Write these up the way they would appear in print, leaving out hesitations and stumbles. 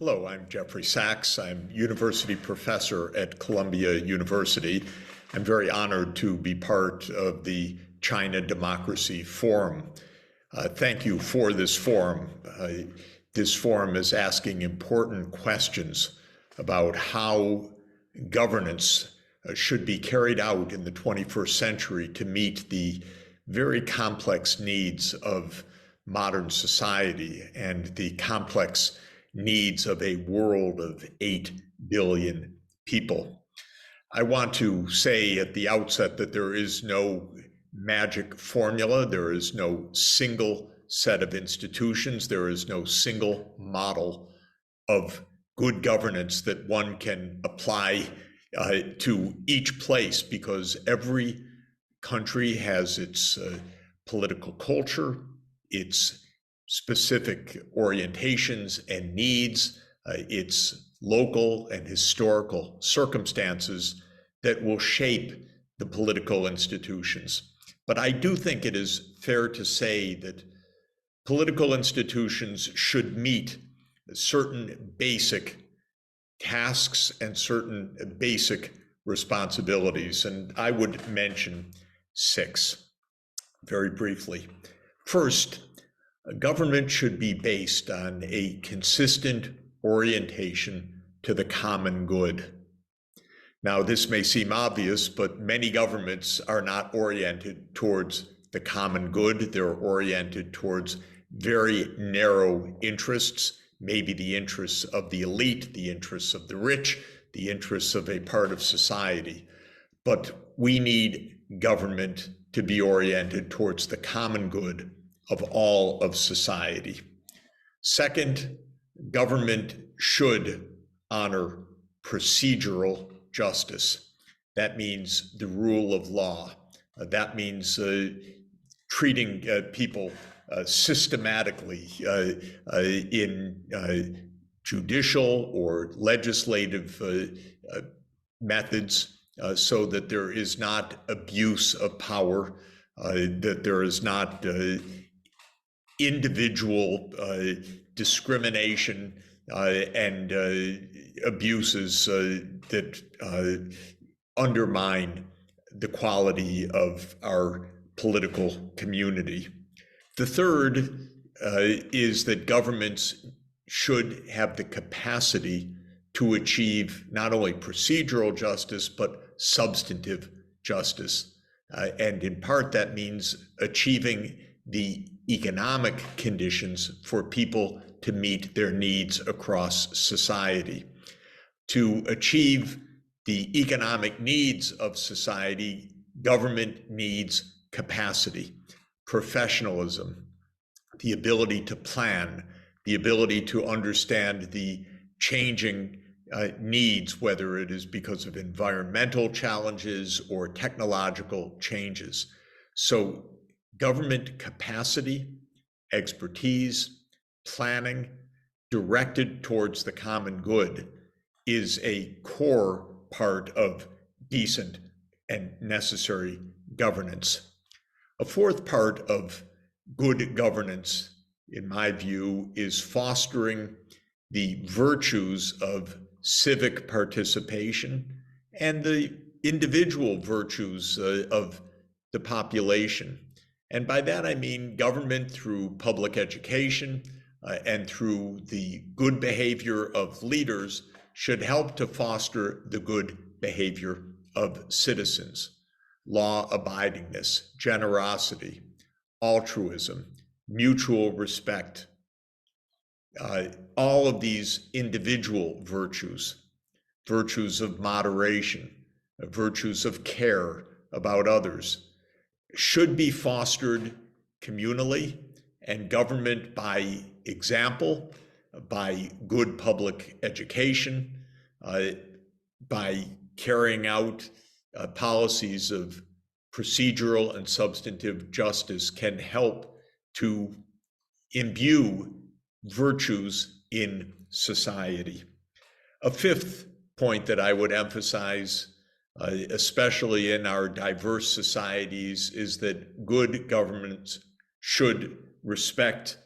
Hello, I'm Jeffrey Sachs. I'm university professor at Columbia University. I'm very honored to be part of the China Democracy Forum. Thank you for this forum. This forum is asking important questions about how governance should be carried out in the 21st century to meet the very complex needs of modern society and the complex needs of a world of 8 billion people. I want to say at the outset that there is no magic formula. There is no single set of institutions. There is no single model of good governance that one can apply to each place, because every country has its political culture, its specific orientations and needs, its local and historical circumstances that will shape the political institutions. But I do think it is fair to say that political institutions should meet certain basic tasks and certain basic responsibilities, and I would mention 6 very briefly. First, a government should be based on a consistent orientation to the common good. Now, this may seem obvious, but many governments are not oriented towards the common good. They're oriented towards very narrow interests, maybe the interests of the elite, the interests of the rich, the interests of a part of society. But we need government to be oriented towards the common good of all of society. Second, government should honor procedural justice. That means the rule of law. That means treating people systematically in judicial or legislative methods, so that there is not abuse of power, that there is not individual discrimination and abuses that undermine the quality of our political community. The third is that governments should have the capacity to achieve not only procedural justice, but substantive justice. And in part, that means achieving the economic conditions for people to meet their needs across society. To achieve the economic needs of society, government needs capacity, professionalism, the ability to plan, the ability to understand the changing needs, whether it is because of environmental challenges or technological changes. So government capacity, expertise, planning directed towards the common good is a core part of decent and necessary governance. A fourth part of good governance, in my view, is fostering the virtues of civic participation and the individual virtues of the population. And by that, I mean government through public education and through the good behavior of leaders should help to foster the good behavior of citizens. Law abidingness, generosity, altruism, mutual respect, all of these individual virtues, virtues of moderation, virtues of care about others, should be fostered communally, and government by example, by good public education, by carrying out policies of procedural and substantive justice, can help to imbue virtues in society. A fifth point that I would emphasize, especially in our diverse societies, is that good governments should respect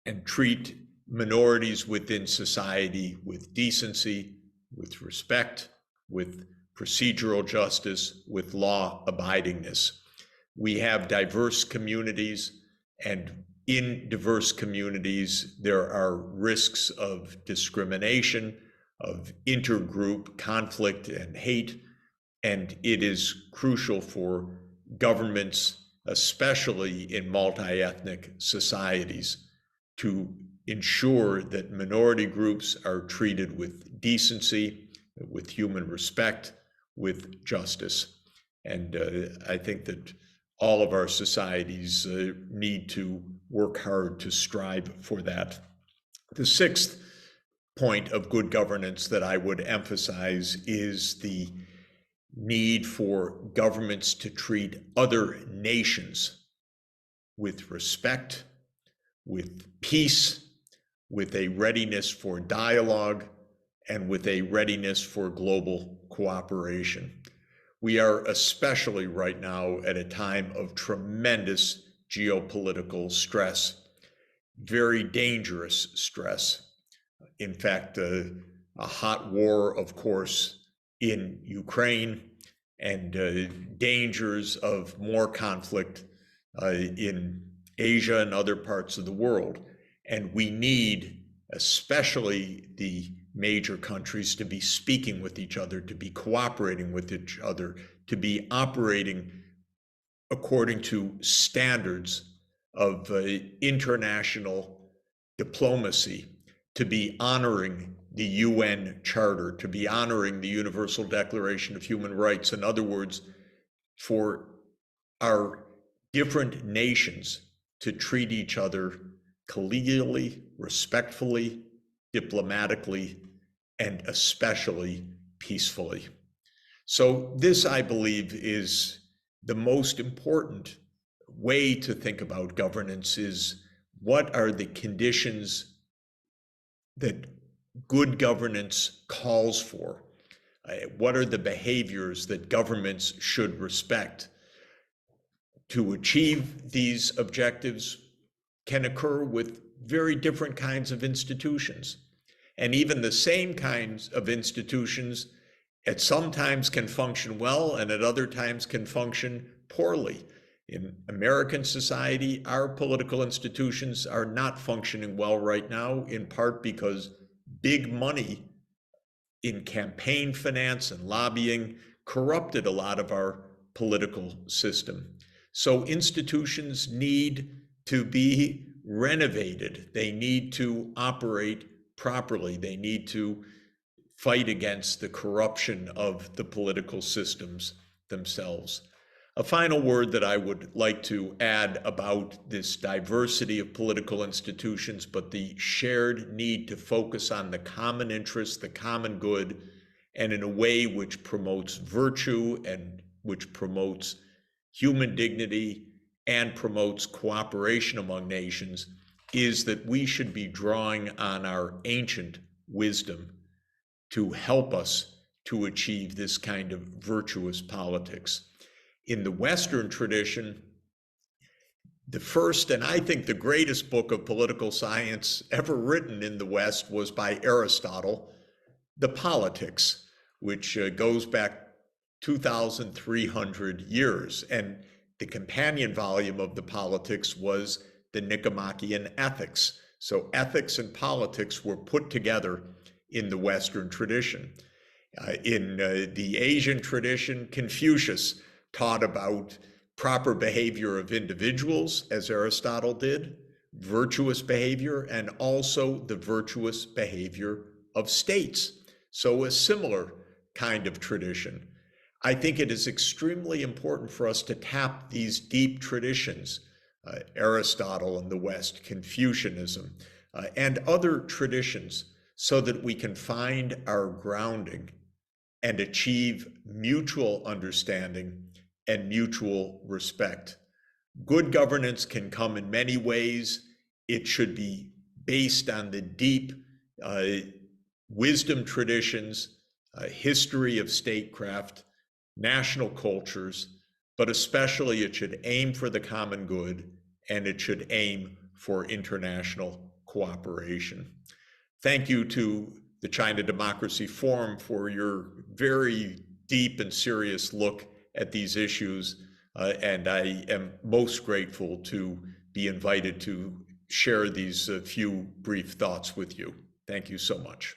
and treat minorities within society with decency, with respect, with procedural justice, with law abidingness. We have diverse communities, and in diverse communities, there are risks of discrimination, of intergroup conflict and hate, and it is crucial for governments, especially in multi-ethnic societies, to ensure that minority groups are treated with decency, with human respect, with justice. And I think that all of our societies need to work hard to strive for that. The sixth point of good governance that I would emphasize is the need for governments to treat other nations with respect, with peace, with a readiness for dialogue, and with a readiness for global cooperation. We are especially right now at a time of tremendous geopolitical stress, very dangerous stress. In fact, a hot war, of course, in Ukraine, and dangers of more conflict in Asia and other parts of the world. And we need, especially the major countries, to be speaking with each other, to be cooperating with each other, to be operating according to standards of international diplomacy, to be honoring the UN Charter, to be honoring the Universal Declaration of Human Rights. In other words, for our different nations to treat each other collegially, respectfully, diplomatically, and especially peacefully. So this, I believe, is the most important way to think about governance: is what are the conditions that good governance calls for? What are the behaviors that governments should respect? To achieve these objectives can occur with very different kinds of institutions. And even the same kinds of institutions at some times can function well and at other times can function poorly. In American society, our political institutions are not functioning well right now, in part because big money in campaign finance and lobbying corrupted a lot of our political system. So institutions need to be renovated. They need to operate properly. They need to fight against the corruption of the political systems themselves. A final word that I would like to add about this diversity of political institutions, but the shared need to focus on the common interest, the common good, and in a way which promotes virtue and which promotes human dignity and promotes cooperation among nations, is that we should be drawing on our ancient wisdom to help us to achieve this kind of virtuous politics. In the Western tradition, the first and I think the greatest book of political science ever written in the West was by Aristotle, The Politics, which goes back 2,300 years. And the companion volume of The Politics was the Nicomachean Ethics. So ethics and politics were put together in the Western tradition. In the Asian tradition, Confucius taught about proper behavior of individuals, as Aristotle did, virtuous behavior, and also the virtuous behavior of states. So a similar kind of tradition. I think it is extremely important for us to tap these deep traditions, Aristotle in the West, Confucianism, and other traditions, so that we can find our grounding and achieve mutual understanding and mutual respect. Good governance can come in many ways. It should be based on the deep wisdom traditions, history of statecraft, national cultures, but especially it should aim for the common good, and it should aim for international cooperation. Thank you to the China Democracy Forum for your very deep and serious look at these issues, and I am most grateful to be invited to share these few brief thoughts with you. Thank you so much.